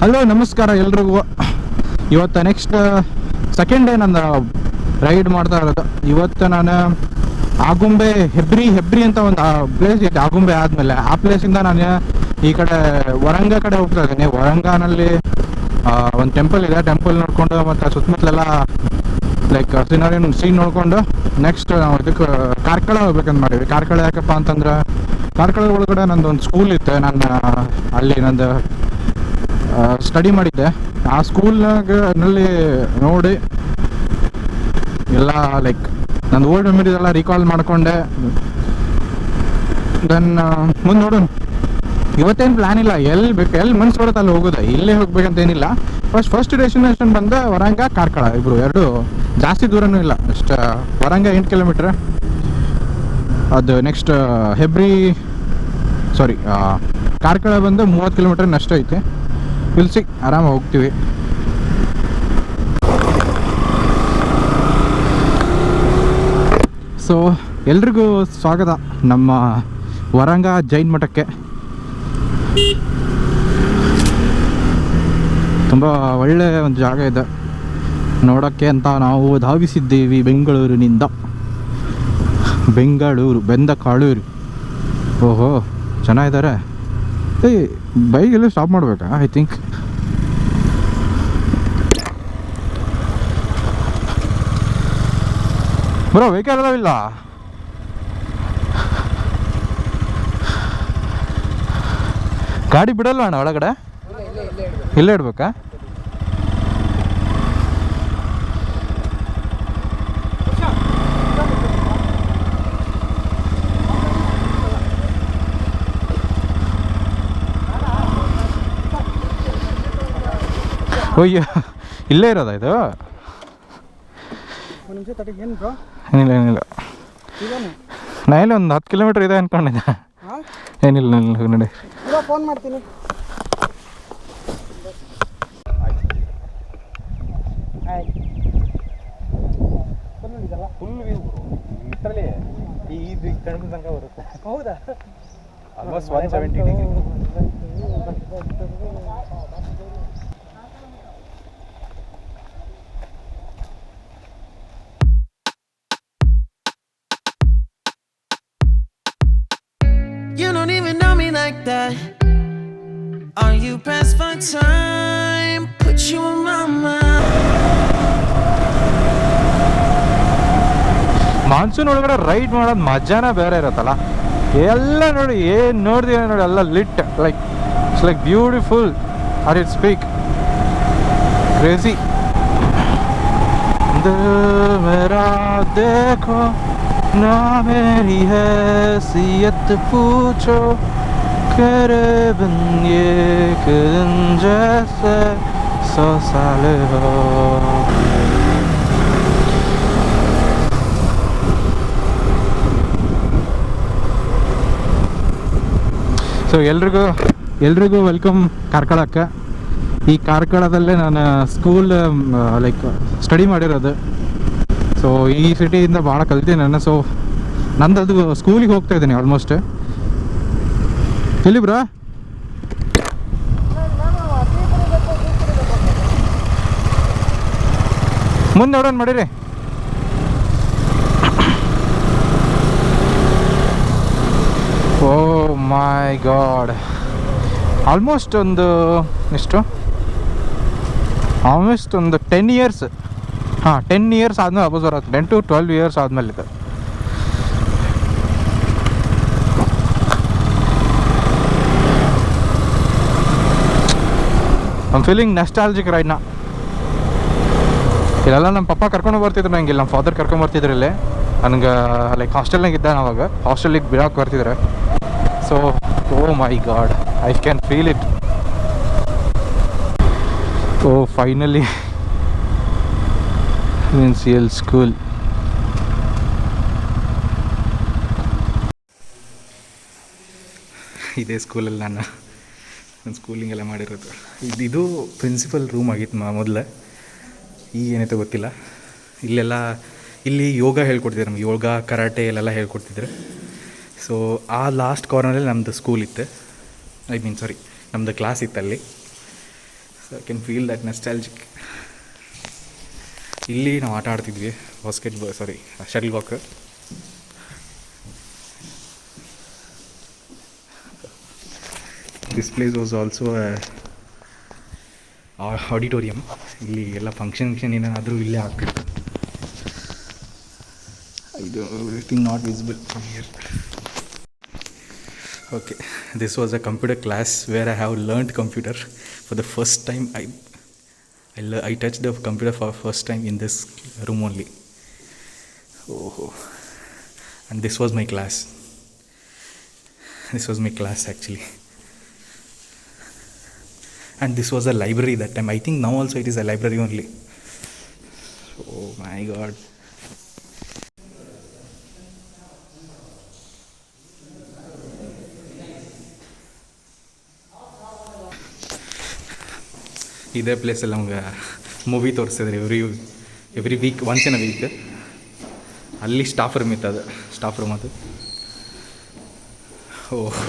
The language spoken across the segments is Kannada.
ಹಲೋ ನಮಸ್ಕಾರ ಎಲ್ರಿಗೂ. ಇವತ್ತು ನೆಕ್ಸ್ಟ್ ಸೆಕೆಂಡ್ ಡೇ ನಂದು ರೈಡ್ ಮಾಡ್ತಾ ಇರೋದು. ಇವತ್ತು ನಾನು ಆಗುಂಬೆ ಹೆಬ್ರಿ ಅಂತ ಒಂದು ಪ್ಲೇಸ್ ಇದೆ. ಆಗುಂಬೆ ಆದಮೇಲೆ ಆ ಪ್ಲೇಸಿಂದ ನಾನು ಈ ಕಡೆ ವರಂಗ ಕಡೆ ಹೋಗ್ತಾ ಇದ್ದೀನಿ. ವರಂಗನಲ್ಲಿ ಒಂದು ಟೆಂಪಲ್ ಇದೆ. ಟೆಂಪಲ್ ನೋಡಿಕೊಂಡು ಮತ್ತು ಸುತ್ತಮುತ್ತಲೆಲ್ಲ ಲೈಕ್ ಸೀನ್ ನೋಡಿಕೊಂಡು ನೆಕ್ಸ್ಟ್ ನಾವು ಇದಕ್ಕೆ ಕಾರ್ಕಳ ಹೋಗ್ಬೇಕಂತ ಮಾಡೀವಿ. ಕಾರ್ಕಳ ಯಾಕಪ್ಪ ಅಂತಂದ್ರೆ ಕಾರ್ಕಳ ಒಳಗಡೆ ನಂದು ಒಂದು ಸ್ಕೂಲ್ ಇತ್ತು. ನಾನು ಅಲ್ಲಿ ನಂದು ಸ್ಟಡಿ ಮಾಡಿದ್ದೆ. ಆ ಸ್ಕೂಲ್ನಲ್ಲಿ ನೋಡಿ ಎಲ್ಲ ಲೈಕ್ ನಂದು ಓಲ್ಡ್ ಮೆಮರೀಸ್ ಎಲ್ಲ ರೀಕಾಲ್ ಮಾಡಿಕೊಂಡೆ. ದೆನ್ ಮುಂದೆ ನೋಡೋಣ. ಇವತ್ತೇನು ಪ್ಲ್ಯಾನ್ ಇಲ್ಲ, ಎಲ್ಲಿ ಮನ್ಸು ಬರುತ್ತೆ ಅಲ್ಲಿ ಹೋಗೋದು. ಇಲ್ಲೇ ಹೋಗ್ಬೇಕಂತೇನಿಲ್ಲ. ಫಸ್ಟ್ ಡೆಸ್ಟಿನೇಷನ್ ಬಂದು ವರಂಗ ಕಾರ್ಕಳ, ಇಬ್ಬರು ಎರಡು ಜಾಸ್ತಿ ದೂರನೂ ಇಲ್ಲ. ಅಷ್ಟು ವರಂಗ 8 ಕಿಲೋಮೀಟ್ರ್, ಅದು ನೆಕ್ಸ್ಟ್ ಕಾರ್ಕಳ ಬಂದು 30 ಕಿಲೋಮೀಟ್ರ್ ಅಷ್ಟು ಐತೆ. ವಿಲ್ಸಿ ಆರಾಮಾಗಿ ಹೋಗ್ತೀವಿ. ಸೊ ಎಲ್ರಿಗೂ ಸ್ವಾಗತ ನಮ್ಮ ವರಂಗ ಜೈನ್ ಮಠಕ್ಕೆ. ತುಂಬ ಒಳ್ಳೆಯ ಒಂದು ಜಾಗ ಇದೆ ನೋಡೋಕ್ಕೆ ಅಂತ ನಾವು ಧಾವಿಸಿದ್ದೀವಿ ಬೆಂಗಳೂರಿನಿಂದ. ಬೆಂದ ಕಾಳೂರು. ಓಹೋ ಚೆನ್ನಾಗಿದ್ದಾರೆ. ಬೈಕೆಲ್ಲ ಸ್ಟಾಪ್ ಮಾಡಬೇಕಾ? ಐ ಥಿಂಕ್ ಬ್ರೋ ವೆಹಿಕಲ್ ಅದಾವಿಲ್ಲ. ಗಾಡಿ ಬಿಡಲ್ಲ ಅಣ್ಣ ಒಳಗಡೆ? ಇಲ್ಲೇ ಇಡ್ಬೇಕಾ? ಅಯ್ಯೋ ಇಲ್ಲೇ ಇರೋದಾ ಇದು? ಏನಿಲ್ಲ ನಾ ಇಲ್ಲಿ ಒಂದು 10 ಕಿಲೋಮೀಟ್ರ್ ಇದೆ ಅಂದ್ಕೊಂಡಿದ್ದೆ. ಏನಿಲ್ಲ ನೋಡಿ ಫೋನ್ ಮಾಡ್ತೀನಿ. ಹೌದಾ? Almost 170 degree. You don't even know me like that. Are you pressed for time? Put you on my mind. Monsoon ಒಳಗಡೆ ರೈಡ್ ಮಾಡೋದು ಮಜಾನ ಬೇರೆ ಇರುತ್ತಲ್ಲ. ಎಲ್ಲ ನೋಡಿ, ಏನು ನೋಡ್ತೀವಿ ನೋಡಿ, ಎಲ್ಲ lit like it's like beautiful are it speak crazy. ಮೇರಾ ದೇಖೋ ना मेरी हैसियत पूछो करे बिन ये दिन जैसे 100 साल हो. ಸೊ ಎಲ್ರಿಗೂ ವೆಲ್ಕಮ್ ಕಾರ್ಕಳಕ್ಕೆ. ಈ ಕಾರ್ಕಳದಲ್ಲೇ ನಾನು ಸ್ಕೂಲ್ ಲೈಕ್ ಸ್ಟಡಿ ಮಾಡಿರೋದು. ಸೊ ಈ ಸಿಟಿಯಿಂದ ಭಾಳ ಕಲ್ತೀನಿ ನಾನು. ಸೊ ನಂದು ಸ್ಕೂಲಿಗೆ ಹೋಗ್ತಾ ಇದ್ದೀನಿ ಆಲ್ಮೋಸ್ಟ್. ಎಲ್ಲಿ ಬ್ರಾ? ಮುಂದೆ ನೋಡೋಣ ಮಾಡಿರಿ. ಓ ಮೈ ಗಾಡ್, ಆಲ್ಮೋಸ್ಟ್ ಒಂದು ಎಷ್ಟು ಆಲ್ಮೋಸ್ಟ್ ಒಂದು 10 ಇಯರ್ಸ್. 10 ಇಯರ್ಸ್ ಆದಮೇಲೆ ವಾಪಸ್ ಬರುತ್ತೆ. 10 to 12 ಇಯರ್ಸ್ ಆದಮೇಲೆ ಇದೆ. I am feeling nostalgic right ನಾ. ಇಲ್ಲೆಲ್ಲ ನಮ್ಮ ಪಪ್ಪ ಕರ್ಕೊಂಡು ಬರ್ತಿದ್ರು ನಂಗೆ, ಇಲ್ಲಿ ನಮ್ಮ ಫಾದರ್ ಕರ್ಕೊಂಡು ಬರ್ತಿದ್ರು ಇಲ್ಲಿ. ನನಗೆ ಲೈಕ್ ಹಾಸ್ಟೆಲ್ನಾಗ ಇದ್ದೆ ಅವಾಗ, ಹಾಸ್ಟೆಲಿಗೆ ಬಿಡೋಕೆ ಬರ್ತಿದ್ರೆ. So oh my god, I can feel it. Oh finally NCL school. ಇದೇ ಸ್ಕೂಲಲ್ಲಿ ನಾನು ಸ್ಕೂಲಿಂಗೆಲ್ಲ ಮಾಡಿರೋದು. ಇದು ಪ್ರಿನ್ಸಿಪಲ್ ರೂಮ್ ಆಗಿತ್ತು ಮೊದಲು, ಈಗ ಏನೈತೆ ಗೊತ್ತಿಲ್ಲ. ಇಲ್ಲಿ ಯೋಗ ಹೇಳ್ಕೊಡ್ತಿದ್ರು ನಮ್ಗೆ, ಯೋಗ ಕರಾಟೆ ಇಲ್ಲೆಲ್ಲ ಹೇಳ್ಕೊಡ್ತಿದ್ರು. ಸೊ ಆ ಲಾಸ್ಟ್ ಕಾರ್ನರಲ್ಲಿ ನಮ್ಮದು ಸ್ಕೂಲ್ ಇತ್ತು. ನಮ್ಮದು ಕ್ಲಾಸ್ ಇತ್ತು ಅಲ್ಲಿ. So I can feel that nostalgic. ಇಲ್ಲಿ ನಾವು ಆಟ ಆಡ್ತಿದ್ವಿ shuttlecock. This place was also auditorium. ಇಲ್ಲಿ ಎಲ್ಲ ಫಂಕ್ಷನ್ ಏನಾದರೂ ಇಲ್ಲೇ ಆಗ್ತಿತ್ತು. ಇದು everything not visible from here. Okay, this was a computer class where I have learned computer for the first time. I touched the computer for the first time in this room only. Oh, and this was my class. This was my class actually. And this was a library that time. I think now also it is a library only. Oh my god. ಇದೇ ಪ್ಲೇಸಲ್ಲಿ ನಮ್ಗೆ ಮೂವಿ ತೋರಿಸಿದ್ರೆ every week, once in a week. ಅಲ್ಲಿ ಸ್ಟಾಫ್ ರೂಮ್ ಇತ್ತು, ಅದು ಸ್ಟಾಫ್ ರೂಮ್ ಅದು. ಓಹ್,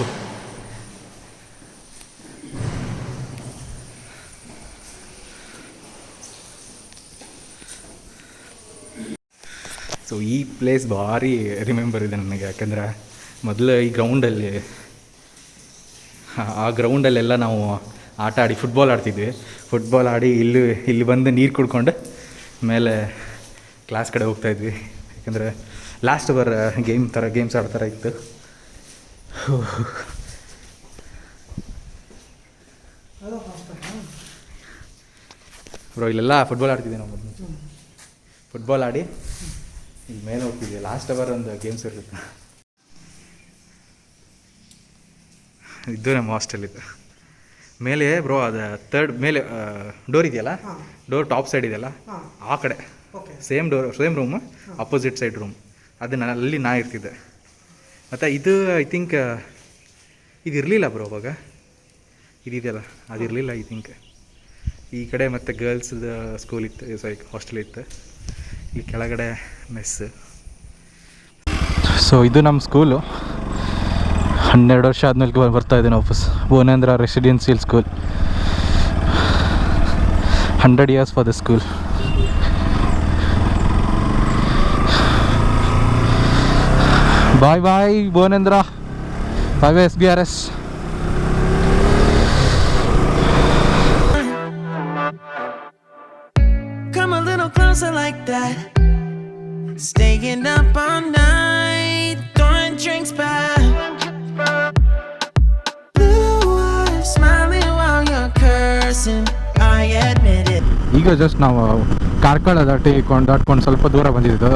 ಸೊ ಈ ಪ್ಲೇಸ್ ಭಾರಿ ರಿಮೆಂಬರ್ ಇದೆ ನನಗೆ. ಯಾಕಂದರೆ ಮೊದಲು ಈ ಗ್ರೌಂಡಲ್ಲಿ, ಆ ಗ್ರೌಂಡಲ್ಲೆಲ್ಲ ನಾವು ಆಟ ಆಡಿ ಫುಟ್ಬಾಲ್ ಆಡ್ತಿದ್ವಿ. ಫುಟ್ಬಾಲ್ ಆಡಿ ಇಲ್ಲಿ ಬಂದು ನೀರು ಕುಡ್ಕೊಂಡು ಮೇಲೆ ಕ್ಲಾಸ್ ಕಡೆ ಹೋಗ್ತಾಯಿದ್ವಿ. ಯಾಕಂದರೆ ಲಾಸ್ಟ್ ಅವರ್ ಗೇಮ್ಸ್ ಆಡ್ತಾರ ಇತ್ತು. ಬ್ರೋ ಇಲ್ಲೆಲ್ಲ ಫುಟ್ಬಾಲ್ ಆಡ್ತಿದ್ವಿ ನಾವು. ಫುಟ್ಬಾಲ್ ಆಡಿ ಇಲ್ಲಿ ಮೇಲೆ ಹೋಗ್ತಿದ್ವಿ. ಲಾಸ್ಟ್ ಅವರ್ ಒಂದು ಗೇಮ್ಸ್ ಇರುತ್ತೆ. ಇದು ನಮ್ಮ ಹಾಸ್ಟೆಲ್ ಇದು. ಮೇಲೆ ಬ್ರೋ ಅದು ಥರ್ಡ್ ಮೇಲೆ ಡೋರ್ ಇದೆಯಲ್ಲ, ಡೋರ್ ಟಾಪ್ ಸೈಡ್ ಇದೆಯಲ್ಲ, ಆ ಕಡೆ same room, opposite side room. ಅದು ಅಲ್ಲಿ ನಾ ಇರ್ತಿದ್ದೆ. ಮತ್ತು ಇದು ಐ ಥಿಂಕ್ ಇದು ಇರಲಿಲ್ಲ ಬ್ರೋ ಅವಾಗ. ಇದಿದೆಯಲ್ಲ ಅದು ಇರಲಿಲ್ಲ ಐ ಥಿಂಕ್. ಈ ಕಡೆ ಮತ್ತು ಗರ್ಲ್ಸ್ದು ಸ್ಕೂಲ್ ಇತ್ತು, ಹಾಸ್ಟೆಲ್ ಇತ್ತು. ಇಲ್ಲಿ ಕೆಳಗಡೆ ಮೆಸ್. ಸೊ ಇದು ನಮ್ಮ ಸ್ಕೂಲು. 12 ವರ್ಷ ಆದಮೇಲೆ ಬರ್ತಾ ಇದ್ದೀನಿ ವಾಪಸ್. Bhuvanendra residential school. 100 years for the school. Bye bye Bhuvanendra. Bye bye SBRS. Come a little closer like that. Staying up all night, throwing drinks back. Blue eyes smiling while you're cursing. I admit it. ಈಗ ಜಸ್ಟ್ ನಾವು ಕಾರ್ಕಳ ದಾಟ್ಕೊಂಡು ಸ್ವಲ್ಪ ದೂರ ಬಂದಿದ್ದು.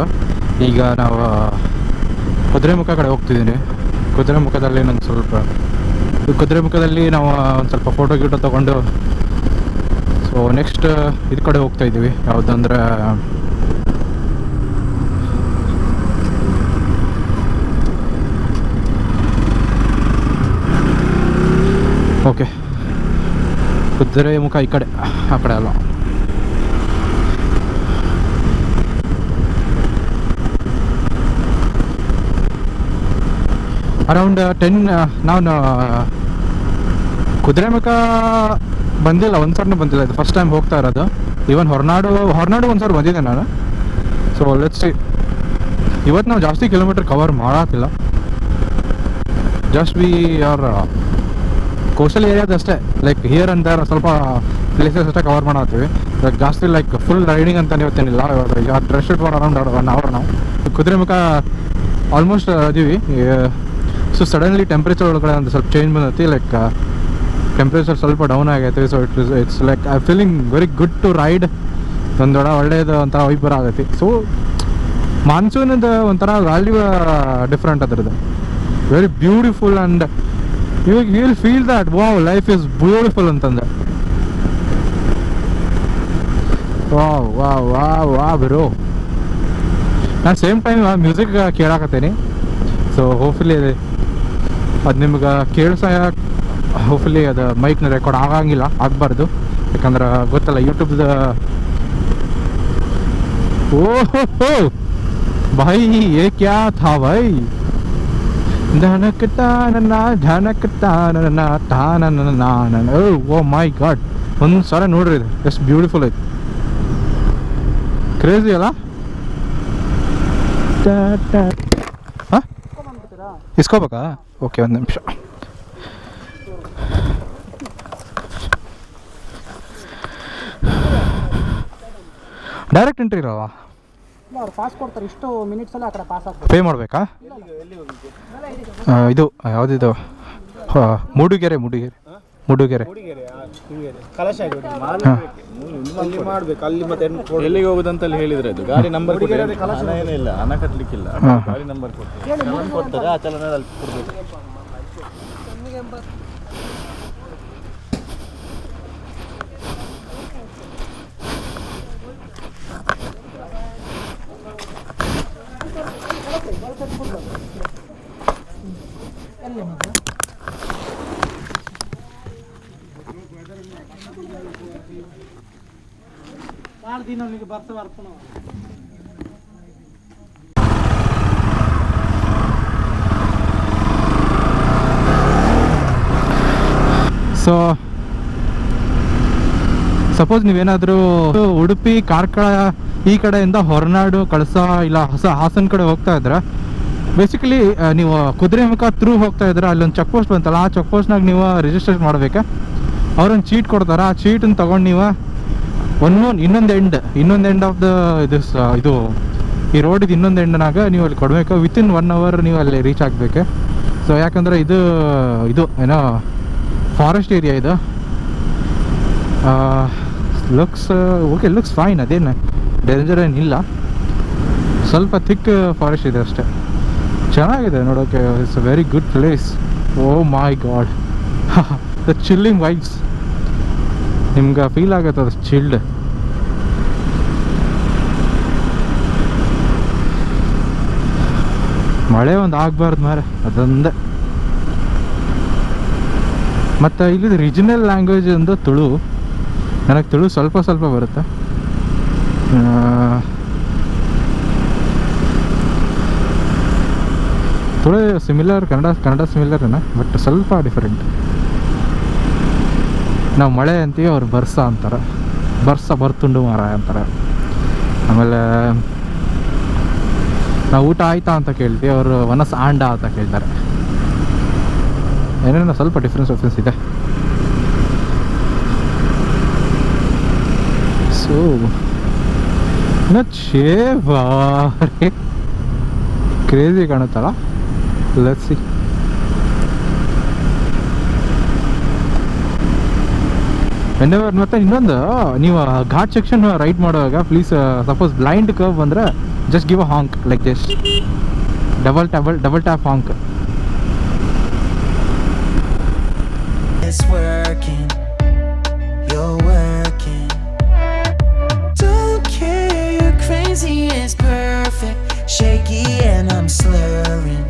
ಈಗ ನಾವು ಕುದುರೆಮುಖ ಕಡೆ ಹೋಗ್ತಿದ್ದೀನಿ. ಕುದುರೆಮುಖದಲ್ಲಿ ನಂಗೆ ಕುದುರೆಮುಖದಲ್ಲಿ ನಾವು ಒಂದು ಸ್ವಲ್ಪ ಫೋಟೋ ತೊಗೊಂಡು ಸೊ ನೆಕ್ಸ್ಟ್ ಇದು ಕಡೆ ಹೋಗ್ತಾ ಇದ್ದೀವಿ. ಯಾವುದಂದ್ರೆ ಓಕೆ ಕುದುರೆಮುಖ ಈ ಕಡೆ, ಆ ಕಡೆ ಅಲ್ಲ. ಅರೌಂಡ್ 10 ನಾನು ಕುದುರೆಮುಖ ಬಂದಿಲ್ಲ, ಒಂದು ಸರ್ನೂ ಬಂದಿಲ್ಲ. ಇದು ಫಸ್ಟ್ ಟೈಮ್ ಹೋಗ್ತಾ ಇರೋದು. ಈವನ್ ಹೊರನಾಡು ಒಂದು ಸರ್ ಬಂದಿದ್ದೆ ನಾನು. So let's see. ಇವತ್ತು ನಾವು ಜಾಸ್ತಿ ಕಿಲೋಮೀಟರ್ ಕವರ್ ಮಾಡೋಕ್ಕಿಲ್ಲ. ಜಸ್ಟ್ ವಿ ಆರ್ ಕೋಸ್ಟಲ್ ಏರಿಯಾದಷ್ಟೇ, ಲೈಕ್ ಹಿಯರ್ ಅಂಡ್ ದೇರ್ ಸ್ವಲ್ಪ ಪ್ಲೇಸಸ್ ಅಷ್ಟೇ ಕವರ್ ಮಾಡತ್ತೀವಿ. ಲೈಕ್ ಜಾಸ್ತಿ ಲೈಕ್ ಫುಲ್ ರೈಡಿಂಗ್ ಅಂತಲೇ ಇವತ್ತೇನಿಲ್ಲ. ಇವಾಗ ರೆಸ್ಟ್ ಫಾರ್ ಅರೌಂಡ್ 1 hour ನಾವು ಕುದುರೆಮುಖ ಆಲ್ಮೋಸ್ಟ್ ಇದೀವಿ. ಸೊ ಸಡನ್ಲಿ ಟೆಂಪ್ರೇಚರ್ ಒಳಗಡೆ ಒಂದು ಸ್ವಲ್ಪ ಚೇಂಜ್ ಬಂದೈತಿ. ಲೈಕ್ ಟೆಂಪ್ರೇಚರ್ ಸ್ವಲ್ಪ ಡೌನ್ ಆಗೈತೆ. So it's like I feeling very good to ride. ಒಳ್ಳೆಯದು ಒಂಥರ ವೈಬರ್ ಆಗೈತಿ. ಸೊ ಮಾನ್ಸೂನದ ಒಂಥರ ವ್ಯಾಲ್ಯೂ ಡಿಫ್ರೆಂಟ್ ಅದ್ರದ್ದು. Very beautiful and you will feel that wow life is beautiful ಅಂತಂದೆ. Wow wow wow wow bro. ನಾನು ಸೇಮ್ ಟೈಮ್ ಮ್ಯೂಸಿಕ್ ಕೇಳಾಕತ್ತೀನಿ. ಸೊ ಹೋಪ್ಫುಲಿ ಅದು ನಿಮ್ಗೆ ಹೋಪ್ಫುಲಿ ಅದು ಮೈಕ್ನ ರೆಕಾರ್ಡ್ ಆಗಬಾರ್ದು. ಯಾಕಂದ್ರೆ ಗೊತ್ತಲ್ಲ ಯೂಟ್ಯೂಬ್ದ. ಓಹೋ ಭಾಯ್ ಯೇ ಕ್ಯಾ ಥಾ ಭಾಯ್. ಧನಕ ತಾನನ ಧನಕ ತಾನನ ತಾನನ. ಓ ಮೈ ಗಾಡ್, ಒಂದು ಸಲ ನೋಡ್ರಿ ಇದು ಎಷ್ಟು ಬ್ಯೂಟಿಫುಲ್ ಐತಿ, ಕ್ರೇಜಿ ಅಲ್ಲ? ಹಾಂ ಇಸ್ಕೋಬೇಕಾ? ಓಕೆ, ಒಂದು ನಿಮಿಷ. ಡೈರೆಕ್ಟ್ ಎಂಟ್ರಿ ಇರೋವಾ? ಅವ್ರು ಪಾಸ್ ಕೊಡ್ತಾರೆ, ಇಷ್ಟು ಮಿನಿಟ್ಸಲ್ಲಿ ಆ ಕಡೆ ಪಾಸ್ ಆಗ್ತದೆ. ಪೇ ಮಾಡಬೇಕಾ? ಇದು ಯಾವುದಿದು? ಮೂಡುಗೆರೆ ಮಾಡ್ಬೇಕು ಅಲ್ಲಿ. ಮತ್ತೆ ಎಲ್ಲಿಗೆ ಹೋಗುದಂತಲ್ಲಿ ಹೇಳಿದ್ರೆ ಅದು ಗಾಡಿ ನಂಬರ್ ಏನಿಲ್ಲ, ಹಣ ಕಟ್ಟಲಿಕ್ಕಿಲ್ಲ, ಗಾಡಿ ನಂಬರ್ ಕೊಡ್ತಾರೆ, ಆ ಚಲನ ಅಲ್ಲಿ ಕೊಡ್ಬೇಕು. ಸೊ ಸಪೋಸ್ ನೀವೇನಾದರೂ ಉಡುಪಿ ಕಾರ್ಕಳ ಈ ಕಡೆಯಿಂದ ಹೊರನಾಡು ಕಳಸ ಇಲ್ಲ ಹಾಸನ ಕಡೆ ಹೋಗ್ತಾ ಇದ್ರೆ, ಬೇಸಿಕಲಿ ನೀವು ಕುದುರೆಮುಖ ಥ್ರೂ ಹೋಗ್ತಾ ಇದ್ರೆ ಅಲ್ಲೊಂದು ಚೆಕ್ ಪೋಸ್ಟ್ ಬಂತಲ್ಲ, ಆ ಚೆಕ್ ಪೋಸ್ಟ್ನಾಗ ನೀವು ರಿಜಿಸ್ಟ್ರೇಷನ್ ಮಾಡ್ಬೇಕು. ಅವ್ರೊಂದು ಚೀಟ್ ಕೊಡ್ತಾರೆ, ಆ ಚೀಟನ್ನು ತೊಗೊಂಡು ನೀವು ಇನ್ನೊಂದು ಎಂಡ್ ಆಫ್ ದ ಇದು ಈ ರೋಡಿದು ಇನ್ನೊಂದು ಎಂಡ್ನಾಗ ನೀವು ಅಲ್ಲಿ ಕೊಡಬೇಕು. ವಿತಿನ್ 1 hour ನೀವು ಅಲ್ಲಿ ರೀಚ್ ಆಗಬೇಕು. ಸೊ ಯಾಕಂದರೆ ಇದು ಏನೋ ಫಾರೆಸ್ಟ್ ಏರಿಯಾ ಇದು. ಲುಕ್ಸ್ ಫೈನ್, ಅದೇನು ಡೇಂಜರ್ ಏನಿಲ್ಲ, ಸ್ವಲ್ಪ ಥಿಕ್ ಫಾರೆಸ್ಟ್ ಇದೆ ಅಷ್ಟೇ. ಚೆನ್ನಾಗಿದೆ ನೋಡೋಕ್ಕೆ. It's a very good place. Oh my god, the chilling vibes ನಿಮ್ಗೆ ಫೀಲ್ ಆಗುತ್ತೆ, ಅದು ಚಿಲ್ಡ್. ಮಳೆ ಒಂದು ಆಗಬಾರ್ದು ಮಾರೆ, ಅದೊಂದೇ. ಮತ್ತು ಇಲ್ಲಿದು ರೀಜನಲ್ ಲ್ಯಾಂಗ್ವೇಜ್ ಒಂದು ತುಳು. ನನಗೆ ತುಳು ಸ್ವಲ್ಪ ಬರುತ್ತೆ. ತುಳು ಸಿಮಿಲರ್, ಕನ್ನಡ ಸಿಮಿಲರ್ನ, ಬಟ್ ಸ್ವಲ್ಪ ಡಿಫರೆಂಟ್. ನಾವು ಮಳೆ ಅಂತೀವಿ, ಅವ್ರು ಬರ್ಸ ಅಂತಾರೆ, ಬರ್ತುಂಡು ಮಾರ ಅಂತಾರೆ. ಆಮೇಲೆ ನಾವು ಊಟ ಆಯ್ತಾ ಅಂತ ಕೇಳ್ತೀವಿ, ಅವರು ವನಸ್ ಆಂಡ ಅಂತ ಕೇಳ್ತಾರೆ. ಏನೇನೋ ಸ್ವಲ್ಪ ಡಿಫ್ರೆನ್ಸ್ ಇದೆ. ಸೊ ಕ್ರೇಜಿ ಕಾಣುತ್ತಲ್ಲ. Let's see. ಮತ್ತೆ ಇನ್ನೊಂದು, ನೀವು ಘಾಟ್ ಸೆಕ್ಷನ್ ರೈಡ್ ಮಾಡುವಾಗ ಪ್ಲೀಸ್, ಸಪೋಸ್ ಬ್ಲೈಂಡ್ ಕರ್ವ್ ಬಂದರೆ just give a honk like this, double tap honk. It's working, you're working. Don't care, you're crazy, it's perfect. Shaky and I'm slurring,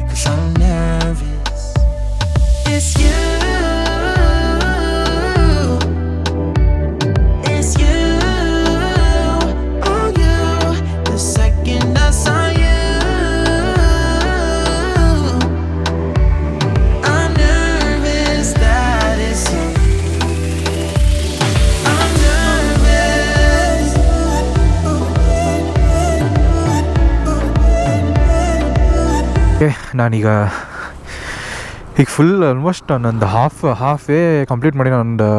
'cause I'm nervous. It's you, it's you, oh you. The second I saw you, I'm nervous that it's you. I'm nervous. ನಾನೀಗ ಫುಲ್ ಆಲ್ಮೋಸ್ಟ್ ನಾನೊಂದು ಹಾಫ್ ವೇ ಕಂಪ್ಲೀಟ್ ಮಾಡಿ ನಾನೊಂದು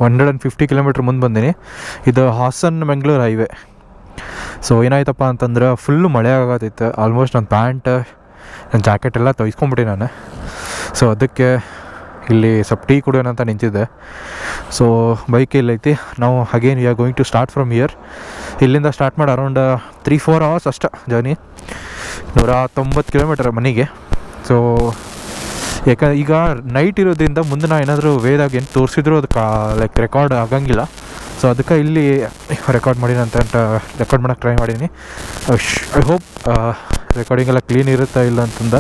150 ಕಿಲೋಮೀಟ್ರ್ ಮುಂದೆ ಬಂದೀನಿ. ಇದು ಹಾಸನ ಬೆಂಗಳೂರು ಹೈವೇ. ಸೊ ಏನಾಯ್ತಪ್ಪ ಅಂತಂದ್ರೆ ಫುಲ್ಲು ಮಳೆ ಆಗತ್ತೈತೆ. ಆಲ್ಮೋಸ್ಟ್ ನನ್ನ ಪ್ಯಾಂಟ್, ನನ್ನ ಜಾಕೆಟ್ ಎಲ್ಲ ತೊಯ್ಸ್ಕೊಂಬಿಟ್ಟೆ ನಾನು. ಸೊ ಅದಕ್ಕೆ ಇಲ್ಲಿ ಸ್ವಲ್ಪ ಟೀ ಕುಡಿಯೋಣ ಅಂತ ನಿಂತಿದ್ದೆ. ಸೊ ಬೈಕ್ ಇಲ್ಲೈತಿ. ನಾವು again we are going to start from here. ಇಲ್ಲಿಂದ ಸ್ಟಾರ್ಟ್ ಮಾಡಿ ಅರೌಂಡ್ 3-4 hours ಅಷ್ಟೇ ಜರ್ನಿ. 190 ಕಿಲೋಮೀಟರ್ ಮನೆಗೆ. ಸೊ ಯಾಕಂದ್ರೆ ಈಗ ನೈಟ್ ಇರೋದ್ರಿಂದ ಮುಂದೆ ನಾವು ಏನಾದರೂ ವೇದಾಗ ಏನು ತೋರಿಸಿದ್ರು ಅದು ಲೈಕ್ ರೆಕಾರ್ಡ್ ಆಗಂಗಿಲ್ಲ. ಸೊ ಅದಕ್ಕೆ ಇಲ್ಲಿ ರೆಕಾರ್ಡ್ ಮಾಡೋಕ್ಕೆ ಟ್ರೈ ಮಾಡೀನಿ. ಐ ಹೋಪ್ ರೆಕಾರ್ಡಿಂಗ್ ಎಲ್ಲ ಕ್ಲೀನ್ ಇರುತ್ತಾ ಇಲ್ಲ ಅಂತಂದ.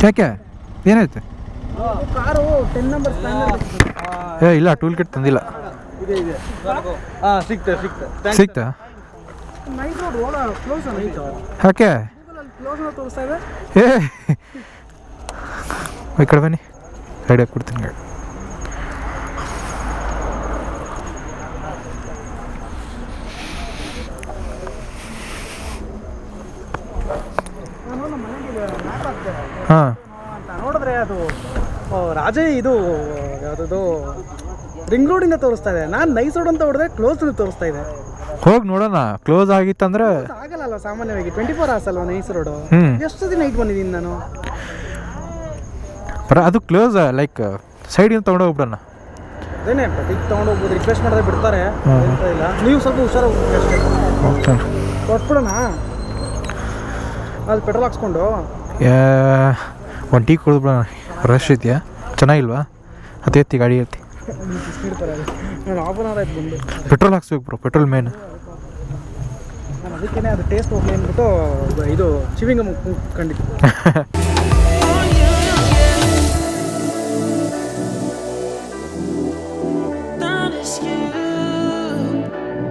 ಯಾಕೆ ಏನಾಯ್ತು? ಕಾರು 10 ನಂಬರ್ ಸ್ಪ್ಲೆಂಡರ್ ಇಲ್ಲ ಟೂಲ್ ಕಿಟ್ ತಂದಿಲ್ಲ. ಸಿಕ್ತಾ? ನೈಟ್ ರೋಡ್ ಕ್ಲೋಸ್ ನೈಟ್ ಯಾಕೆ? ಕ್ಲೋಸ್ ತೋರಿಸ್ತಾ ಇದೆ. ಈ ಕಡೆ ಬನ್ನಿ, ಗಾಡಿ ಕೊಡ್ತೀನಿ. ಗಾಡಿ ನಾನು ನಮ್ಮ ಮನೆಗೆ ಮ್ಯಾಪ್ ಹಾಕ್ದೆ ಹಾಂ ಅಂತ ನೋಡಿದ್ರೆ ಅದು ರಾಜೇ ಇದು ಯಾವುದದು ರಿಂಗ್ ರೋಡಿಂದ ತೋರಿಸ್ತಾ ಇದೆ. ನಾನು ನೈಸ್ ರೋಡ್ ಅಂತ ಹೊಡೆದ್ರೆ ಕ್ಲೋಸ್ ತೋರಿಸ್ತಾ ಇದೆ. ಹೋಗಿ ನೋಡೋಣ. ಕ್ಲೋಸ್ ಆಗಿತ್ತಂದ್ರೆ ಆಗಲ್ಲ ಸಾಮಾನ್ಯವಾಗಿ 24 hours ಅಲ್ವಾ ನೈಸ್ ರೋಡು. ಹ್ಞೂ ಎಷ್ಟು ದಿನ ನೈಟ್ ಬಂದಿದ್ದೀನಿ ನಾನು. ಅದು ಕ್ಲೋಸ್ ಲೈಕ್ ಸೈಡಿಂದ ತೊಗೊಂಡು ಹೋಗ್ಬಿಡೋಣ. ಅದೇನೇ ಈಗ ತೊಗೊಂಡು ಹೋಗ್ಬೋದು, ರಿಕ್ವೆಸ್ಟ್ ಮಾಡಿದ್ರೆ ಬಿಡ್ತಾರೆ ಅಂತ ಇಲ್ಲ. ನೀವು ಸ್ವಲ್ಪ ಹುಷಾರು ಅಷ್ಟೇ. ಕೊಟ್ಬಿಡೋಣ ಅಲ್ಲಿ ಪೆಟ್ರೋಲ್ ಹಾಕ್ಸ್ಕೊಂಡು. ಒಂದು ಟೀ ಕುಡಿದ್ಬಿಡೋಣ. ರಶ್ ಇದೆಯಾ? ಚೆನ್ನಾಗಿಲ್ವಾ? ಅದು ಎತ್ತಿ ಗಾಡಿ ಎತ್ತಿ. ನಾನು ಹಾಫ್ ಆನ್ ಅವರ್ ಆಯ್ತು ಬಂದು. ಪೆಟ್ರೋಲ್ ಹಾಕ್ಸ್ಬೇಕು ಬ್ರೋ, ಪೆಟ್ರೋಲ್ ಮೇನ್. ನಾನು ಅದಕ್ಕೇ ಅದು ಟೇಸ್ಟ್ ಹೋಗ್ಲಿ ಅಂದ್ಬಿಟ್ಟು ಇದು ಚಿವಿಂಗ ಕಂಡಿತ್ತು.